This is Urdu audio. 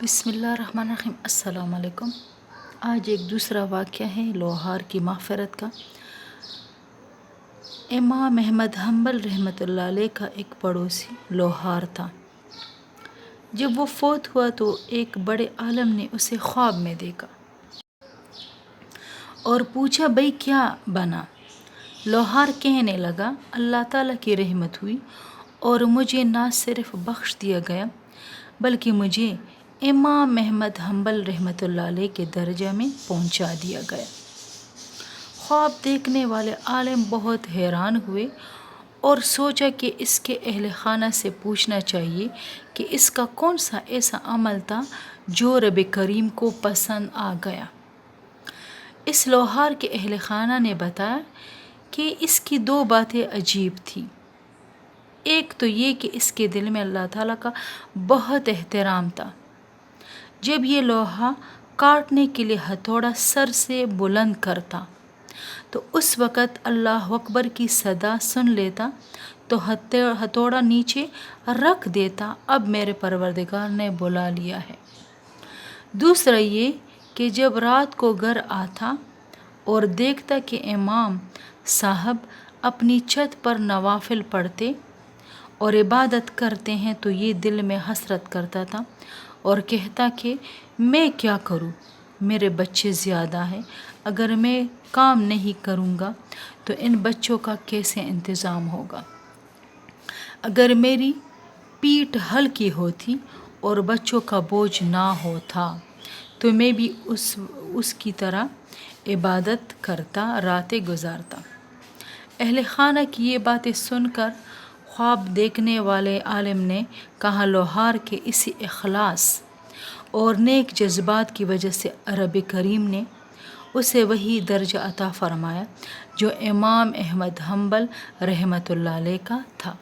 بسم اللہ الرحمن الرحیم۔ السلام علیکم۔ آج ایک دوسرا واقعہ ہے لوہار کی مغفرت کا۔ امام احمد حنبل رحمۃ اللہ علیہ کا ایک پڑوسی لوہار تھا۔ جب وہ فوت ہوا تو ایک بڑے عالم نے اسے خواب میں دیکھا اور پوچھا بھئی کیا بنا؟ لوہار کہنے لگا اللہ تعالیٰ کی رحمت ہوئی اور مجھے نہ صرف بخش دیا گیا بلکہ مجھے امام احمد حنبل رحمۃ اللہ علیہ کے درجہ میں پہنچا دیا گیا۔ خواب دیکھنے والے عالم بہت حیران ہوئے اور سوچا کہ اس کے اہل خانہ سے پوچھنا چاہیے کہ اس کا کون سا ایسا عمل تھا جو رب کریم کو پسند آ گیا۔ اس لوہار کے اہل خانہ نے بتایا کہ اس کی دو باتیں عجیب تھیں۔ ایک تو یہ کہ اس کے دل میں اللہ تعالیٰ کا بہت احترام تھا۔ جب یہ لوہا کاٹنے کے لیے ہتھوڑا سر سے بلند کرتا تو اس وقت اللہ اکبر کی صدا سن لیتا تو ہتھوڑا نیچے رکھ دیتا، اب میرے پروردگار نے بلا لیا ہے۔ دوسرا یہ کہ جب رات کو گھر آتا اور دیکھتا کہ امام صاحب اپنی چھت پر نوافل پڑھتے اور عبادت کرتے ہیں تو یہ دل میں حسرت کرتا تھا اور کہتا کہ میں کیا کروں، میرے بچے زیادہ ہیں، اگر میں کام نہیں کروں گا تو ان بچوں کا کیسے انتظام ہوگا؟ اگر میری پیٹھ ہلکی ہوتی اور بچوں کا بوجھ نہ ہوتا تو میں بھی اس کی طرح عبادت کرتا، راتیں گزارتا۔ اہل خانہ کی یہ باتیں سن کر خواب دیکھنے والے عالم نے کہا لوہار کے اسی اخلاص اور نیک جذبات کی وجہ سے رب کریم نے اسے وہی درجہ عطا فرمایا جو امام احمد حنبل رحمۃ اللہ علیہ کا تھا۔